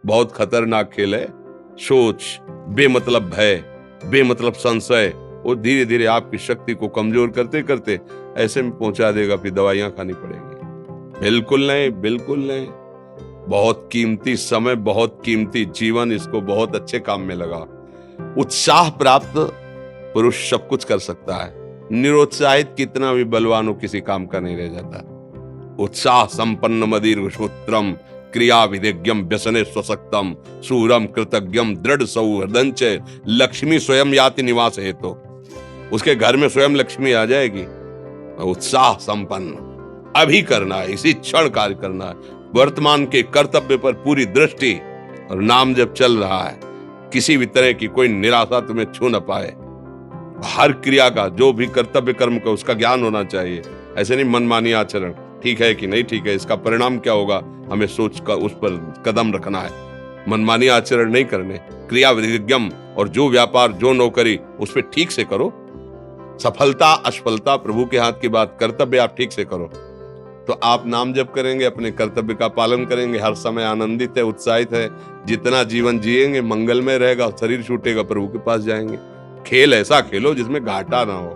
बहुत खतरनाक खेल है। सोच, बेमतलब भय, बेमतलब संशय, वो धीरे धीरे आपकी शक्ति को कमजोर करते करते ऐसे में पहुंचा देगा, फिर दवाइयां खानी पड़ेंगी। बिल्कुल नहीं, बिल्कुल नहीं। बहुत कीमती समय, बहुत कीमती जीवन, इसको बहुत अच्छे काम में लगा। उत्साह प्राप्त पुरुष सब कुछ कर सकता है। निरुत्साहित कितना भी बलवान हो, किसी काम का नहीं रह जाता। उत्साह संपन्न मदीर्घ सूत्रम क्रिया विधिज्ञम व्यसने स्वशक्तम सूरम कृतज्ञम दृढ़ सौहृदंच लक्ष्मी स्वयं याति निवास हेतु। उसके घर में स्वयं लक्ष्मी आ जाएगी। उत्साह संपन्न अभी करना है, इसी क्षण कार्य करना है। वर्तमान के कर्तव्य पर पूरी दृष्टि, और नाम जब चल रहा है, किसी भी तरह की कोई निराशा तुम्हें छू न पाए। हर क्रिया का, जो भी कर्तव्य कर्म का, उसका ज्ञान होना चाहिए। ऐसे नहीं मनमानी आचरण, ठीक है कि नहीं ठीक है, इसका परिणाम क्या होगा, हमें सोच कर उस पर कदम रखना है। मनमानी आचरण नहीं करने, क्रिया विधिज्ञम, और जो व्यापार जो नौकरी उस पर ठीक से करो। सफलता असफलता प्रभु के हाथ की बात, कर्तव्य आप ठीक से करो तो आप नाम जप करेंगे, अपने कर्तव्य का पालन करेंगे, हर समय आनंदित है, उत्साहित है। जितना जीवन जिएंगे मंगलमय रहेगा, शरीर छूटेगा, प्रभु के पास जाएंगे। खेल ऐसा खेलो जिसमें घाटा ना हो।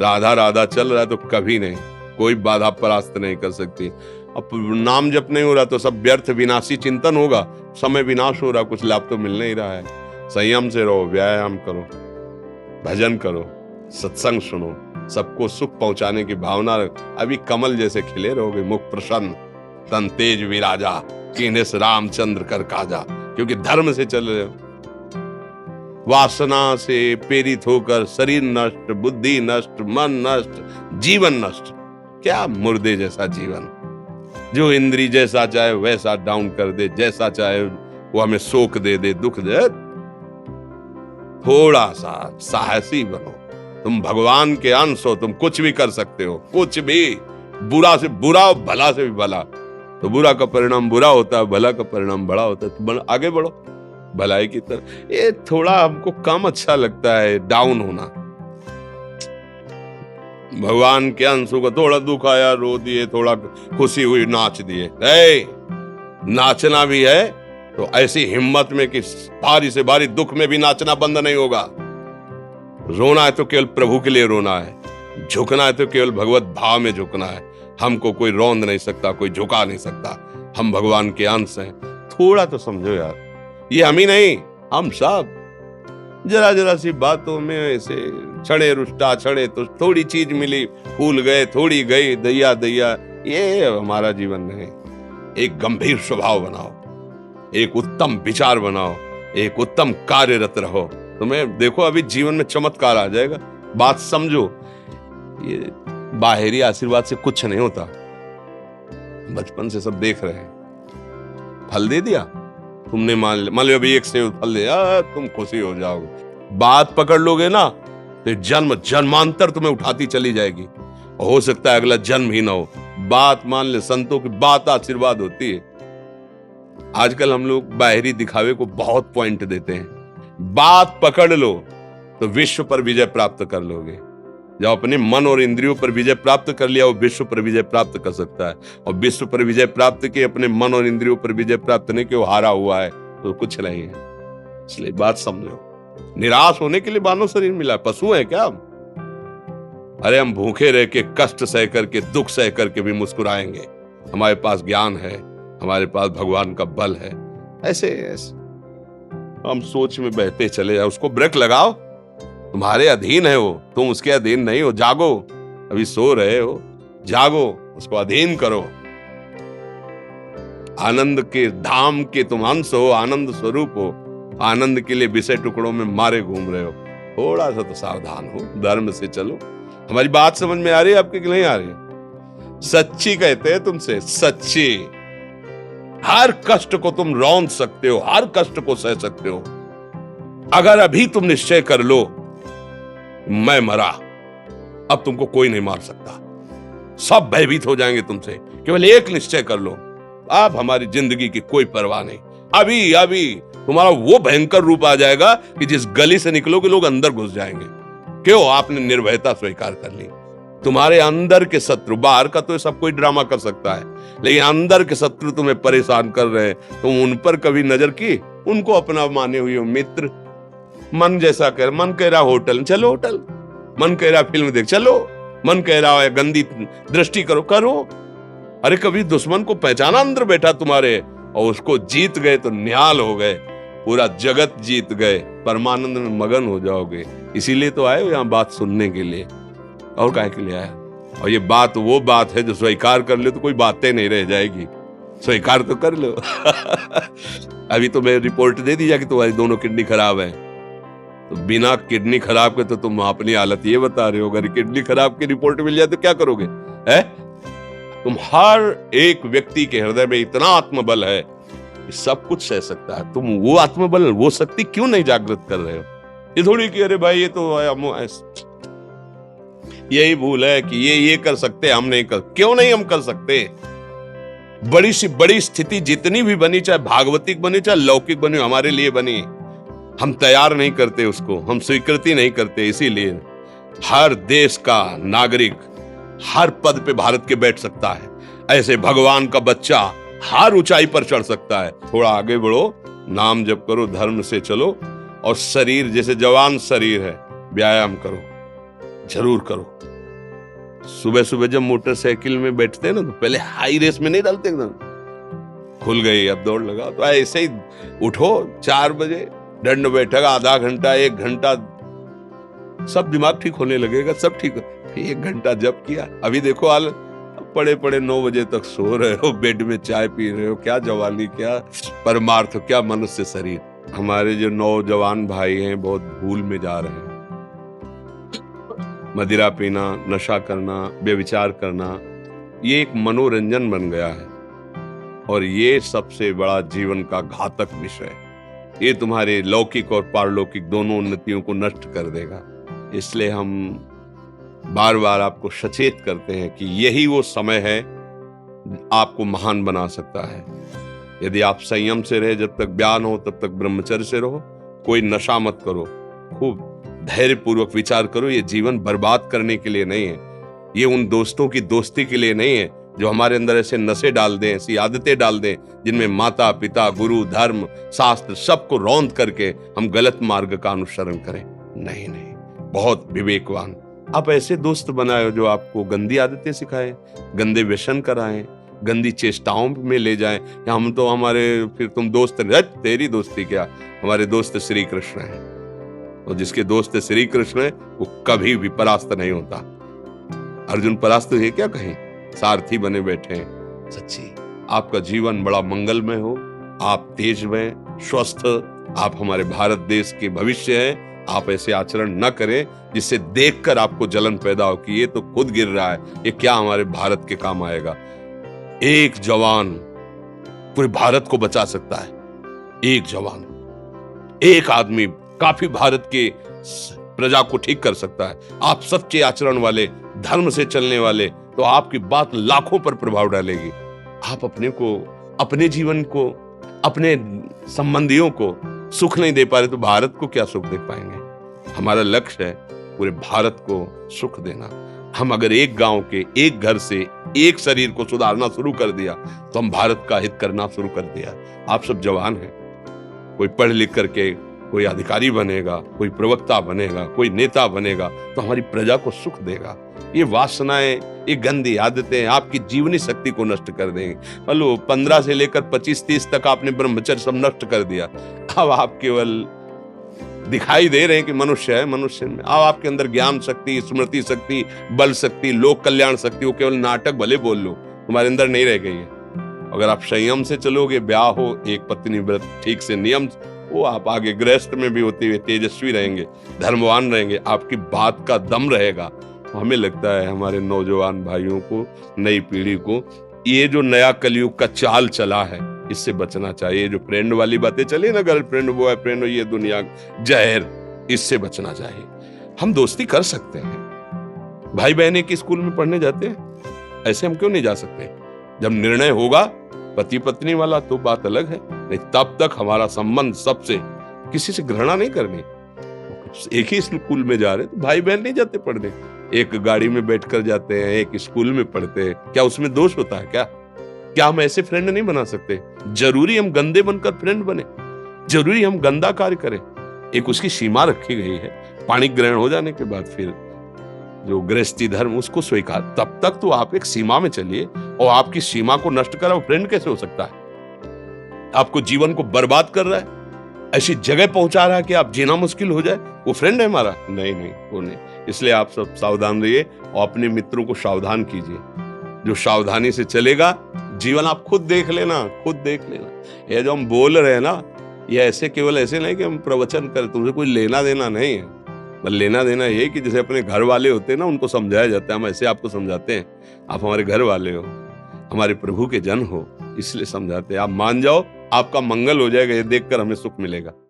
राधा राधा चल रहा है तो कभी नहीं, कोई बाधा परास्त नहीं कर सकती। अब नाम जप नहीं हो रहा तो सब व्यर्थ विनाशी चिंतन होगा, समय विनाश हो रहा, कुछ लाभ तो मिल नहीं रहा है। संयम से रहो, व्यायाम करो, भजन करो, सत्संग सुनो, सबको सुख पहुंचाने की भावना रख। अभी कमल जैसे खिले रहोगे, मुख प्रसन्न, तन तेज विराजा, कीनेस रामचंद्र कर काजा, क्योंकि धर्म से चल रहे हो। वासना से प्रेरित होकर शरीर नष्ट, बुद्धि नष्ट, मन नष्ट, जीवन नष्ट। क्या मुर्दे जैसा जीवन, जो इंद्री जैसा चाहे वैसा डाउन कर दे, जैसा चाहे वो हमें शोक दे दे, दुख दे। थोड़ा सा साहसी बनो, तुम भगवान के अंश हो, तुम कुछ भी कर सकते हो, कुछ भी। बुरा से बुरा, भला से भी भला। तो बुरा का परिणाम बुरा होता है, भला का परिणाम बड़ा होता है। तो आगे बढ़ो भलाई की तरफ। ये थोड़ा हमको कम अच्छा लगता है डाउन होना। भगवान के अंशों का थोड़ा दुख आया रो दिए, थोड़ा खुशी हुई नाच दिए। नाचना भी है तो ऐसी हिम्मत में कि भारी से भारी दुख में भी नाचना बंद नहीं होगा। रोना है तो केवल प्रभु के लिए रोना है, झुकना है तो केवल भगवत भाव में झुकना है। हमको कोई रौंद नहीं सकता, कोई झुका नहीं सकता। हम भगवान के अंश हैं। थोड़ा तो समझो यार, ये हम ही नहीं, हम सब जरा जरा सी बातों में ऐसे छड़े रुष्टा, छड़े तो थोड़ी चीज मिली, फूल गए, थोड़ी गई, दैया दैया। ये हमारा जीवन नहीं। एक गंभीर स्वभाव बनाओ, एक उत्तम विचार बनाओ, एक उत्तम कार्यरत रहो। तुम्हें देखो अभी जीवन में चमत्कार आ जाएगा। बात समझो, ये बाहरी आशीर्वाद से कुछ नहीं होता। बचपन से सब देख रहे हैं। फल दे दिया तुमने, मान लो अभी एक सेब फल दिया, तुम खुशी हो जाओगे। बात पकड़ लोगे ना तो जन्म जन्मांतर तुम्हें उठाती चली जाएगी। हो सकता है अगला जन्म ही ना हो। बात मान ले, संतों की बात आशीर्वाद होती है। आजकल हम लोग बाहरी दिखावे को बहुत पॉइंट देते हैं। बात पकड़ लो तो विश्व पर विजय प्राप्त कर लोगे। जब अपने मन और इंद्रियों पर विजय प्राप्त कर लिया, वो विश्व पर विजय प्राप्त कर सकता है। और विश्व पर विजय प्राप्त किए, अपने मन और इंद्रियों पर विजय प्राप्त नहीं कि वो हारा हुआ है तो कुछ नहीं है। इसलिए बात समझो, निराश होने के लिए मानव शरीर मिला, पशु है क्या हम? अरे हम भूखे रह के, कष्ट सह करके, दुख सह करके भी मुस्कुराएंगे। हमारे पास ज्ञान है, हमारे पास भगवान का बल है। ऐसे हम सोच में बहते चले जाओ, उसको ब्रेक लगाओ। तुम्हारे अधीन है वो, तुम उसके अधीन नहीं हो। जागो, अभी सो रहे हो, जागो, उसको अधीन करो। आनंद के धाम के तुम अंश हो, आनंद स्वरूप हो। आनंद के लिए विषय टुकड़ों में मारे घूम रहे हो। थोड़ा सा तो सावधान हो, धर्म से चलो। हमारी बात समझ में आ रही है आपके कि नहीं आ रही? सच्ची कहते हैं तुमसे, सच्ची। हर कष्ट को तुम रौंद सकते हो, हर कष्ट को सह सकते हो। अगर अभी तुम निश्चय कर लो मैं मरा, अब तुमको कोई नहीं मार सकता। सब भयभीत हो जाएंगे तुमसे। केवल एक निश्चय कर लो, अब हमारी जिंदगी की कोई परवाह नहीं। अभी अभी तुम्हारा वो भयंकर रूप आ जाएगा कि जिस गली से निकलोगे लोग अंदर घुस जाएंगे। क्यों? आपने निर्भयता स्वीकार कर ली। तुम्हारे अंदर के शत्रु, बाहर का तो सब कोई ड्रामा कर सकता है, लेकिन अंदर के शत्रु तुम्हें परेशान कर रहे हैं, तुम उन पर कभी नजर की? उनको अपना माने हुए मित्र। मन जैसा कर, मन कह रहा होटल चलो होटल, मन कह रहा फिल्म देख चलो, मन कह रहा है गंदी दृष्टि करो करो। अरे कभी दुश्मन को पहचाना अंदर बैठा तुम्हारे, और उसको जीत गए तो निहाल हो गए, पूरा जगत जीत गए, परमानंद में मगन हो जाओगे। इसीलिए तो आए हो यहाँ बात सुनने के लिए, और काहे के लिए आया? और ये बात वो बात है जो स्वीकार कर ले तो कोई बातें नहीं रह जाएगी, स्वीकार तो कर लो। अभी तो मैं रिपोर्ट दे दी कि तुम्हारी दोनों किडनी खराब है, तो बिना किडनी खराब के तो तुम अपनी हालत ये बता रहे हो, अगर किडनी खराब की रिपोर्ट मिल जाए तो क्या करोगे? है तुम हर एक व्यक्ति के हृदय में इतना आत्मबल है, सब कुछ सह सकता है। तुम वो आत्मबल, वो शक्ति क्यों नहीं जागृत कर रहे हो? ये थोड़ी कि अरे भाई ये तो यही भूल है कि ये कर सकते, हम नहीं कर। क्यों नहीं हम कर सकते? बड़ी सी बड़ी स्थिति जितनी भी बनी, चाहे भागवतिक बनी चाहे लौकिक बनी, हमारे लिए बनी, हम तैयार नहीं करते उसको, हम स्वीकृति नहीं करते। इसीलिए हर देश का नागरिक हर पद पे भारत के बैठ सकता है, ऐसे भगवान का बच्चा हर ऊंचाई पर चढ़ सकता है। थोड़ा आगे बढ़ो, नाम जप करो, धर्म से चलो, और शरीर जैसे जवान शरीर है, व्यायाम करो, जरूर करो। सुबह सुबह जब मोटरसाइकिल में बैठते हैं ना, तो पहले हाई रेस में नहीं डालते, एकदम खुल गई अब दौड़ लगा, तो ऐसे ही उठो 4 बजे, दंड बैठक आधा घंटा 1 घंटा, सब दिमाग ठीक होने लगेगा, सब ठीक। 1 घंटा जब किया, अभी देखो हाल, पड़े पड़े 9 बजे तक सो रहे हो, बेड में चाय पी रहे हो। क्या जवानी, क्या परमार्थ, क्या मनुष्य शरीर। हमारे जो नौजवान भाई हैं बहुत भूल में जा रहे हैं। मदिरा पीना, नशा करना, व्यभिचार करना, ये एक मनोरंजन बन गया है, और ये सबसे बड़ा जीवन का घातक विषय है। ये तुम्हारे लौकिक और पारलौकिक दोनों उन्नतियों को नष्ट कर देगा। इसलिए हम बार बार आपको सचेत करते हैं कि यही वो समय है आपको महान बना सकता है। यदि आप संयम से रहे, जब तक ज्ञान हो तब तक ब्रह्मचर्य से रहो, कोई नशा मत करो, खूब धैर्य पूर्वक विचार करो। ये जीवन बर्बाद करने के लिए नहीं है, ये उन दोस्तों की दोस्ती के लिए नहीं है जो हमारे अंदर ऐसे नशे डाल दें, ऐसी आदतें डाल दें जिनमें माता पिता, गुरु, धर्म, शास्त्र सबको रौंद करके हम गलत मार्ग का अनुसरण करें। नहीं नहीं, बहुत विवेकवान। आप ऐसे दोस्त बनाए जो आपको गंदी आदतें सिखाएं, गंदे व्यसन कराएं, गंदी चेष्टाओं में ले जाएं। या हम तो हमारे, फिर तुम दोस्त, तेरी दोस्ती क्या, हमारे दोस्त श्री कृष्ण है, और जिसके दोस्त श्री कृष्ण है वो कभी भी परास्त नहीं होता। अर्जुन परास्त है क्या कहीं? सारथी बने बैठे हैं। सच्ची आपका जीवन बड़ा मंगलमय हो, आप तेज में स्वस्थ, आप हमारे भारत देश के भविष्य हैं। आप ऐसे आचरण न करें जिससे देखकर आपको जलन पैदा हो कि ये तो खुद गिर रहा है, ये क्या हमारे भारत के काम आएगा। एक जवान पूरे भारत को बचा सकता है, एक जवान, एक आदमी काफी भारत के प्रजा को ठीक कर सकता है। आप सच्चे आचरण वाले, धर्म से चलने वाले, तो आपकी बात लाखों पर प्रभाव डालेगी। आप अपने को, अपने जीवन को, अपने संबंधियों को सुख नहीं दे पा रहे तो भारत को क्या सुख दे पाएंगे? हमारा लक्ष्य है पूरे भारत को सुख देना। हम अगर एक गांव के, एक घर से, एक शरीर को सुधारना शुरू कर दिया तो हम भारत का हित करना शुरू कर दिया। आप सब जवान हैं, कोई पढ़ लिख करके कोई अधिकारी बनेगा, कोई प्रवक्ता बनेगा, कोई नेता बनेगा तो हमारी प्रजा को सुख देगा। ये वासनाएं, ये गंदी आदतें आपकी जीवनी शक्ति को नष्ट कर देंगे। मतलब 15 से लेकर 25-30 तक आपने ब्रह्मचर्य सब नष्ट कर दिया। अब आप केवल दिखाई दे रहे हैं कि मनुष्य है, मनुष्य में अब आपके अंदर ज्ञान शक्ति, स्मृति शक्ति, बल शक्ति, लोक कल्याण शक्ति, वो केवल नाटक भले बोल लो, तुम्हारे अंदर नहीं रह गई है। अगर आप संयम से चलोगे, ब्याह हो, एक पत्नी व्रत ठीक से नियम, वो आप आगे गृहस्थ में भी होते हुए तेजस्वी रहेंगे, धर्मवान रहेंगे, आपकी बात का दम रहेगा। हमें लगता है हमारे नौजवान भाइयों को, नई पीढ़ी को, ये जो नया कलयुग का चाल चला है इससे बचना चाहिए। जो फ्रेंड वाली बातें चली ना, गर्लफ्रेंड, बॉयफ्रेंड, ये दुनिया जहर, इससे बचना चाहिए। हम दोस्ती कर सकते हैं, भाई बहन एक स्कूल में पढ़ने जाते हैं, ऐसे हम क्यों नहीं जा सकते? जब निर्णय होगा पति पत्नी वाला तो बात अलग है, नहीं तब तक हमारा संबंध सबसे, किसी से घृणा नहीं करनी। एक ही स्कूल में जा रहे तो भाई बहन नहीं जाते पढ़ने, एक गाड़ी में बैठकर जाते हैं, एक स्कूल में पढ़ते हैं, क्या उसमें दोष होता है? क्या हम ऐसे फ्रेंड नहीं बना सकते? जरूरी हम गंदे बनकर फ्रेंड बने? जरूरी हम गंदा कार्य करें? एक उसकी सीमा रखी गई है। पाणी ग्रहण हो जाने के बाद फिर जो गृहस्थी धर्म उसको स्वीकार, तब तक तो आप एक सीमा में चलिए, और आपकी सीमा को नष्ट करा वो फ्रेंड कैसे हो सकता है? आपको जीवन को बर्बाद कर रहा है, ऐसी जगह पहुंचा रहा है कि आप जीना मुश्किल हो जाए, वो फ्रेंड है हमारा? नहीं नहीं, वो नहीं। इसलिए आप सब सावधान रहिए और अपने मित्रों को सावधान कीजिए। जो सावधानी से चलेगा, जीवन आप खुद देख लेना, खुद देख लेना। ये जो हम बोल रहे हैं ना, ये ऐसे केवल ऐसे नहीं कि हम प्रवचन करें, तुमसे कोई लेना देना नहीं है। लेना देना ये कि जैसे अपने घर वाले होते हैं ना, उनको समझाया जाता है, हम ऐसे आपको समझाते हैं, आप हमारे घर वाले हो, हमारे प्रभु के जन हो, इसलिए समझाते हैं। आप मान जाओ, आपका मंगल हो जाएगा, ये देखकर हमें सुख मिलेगा।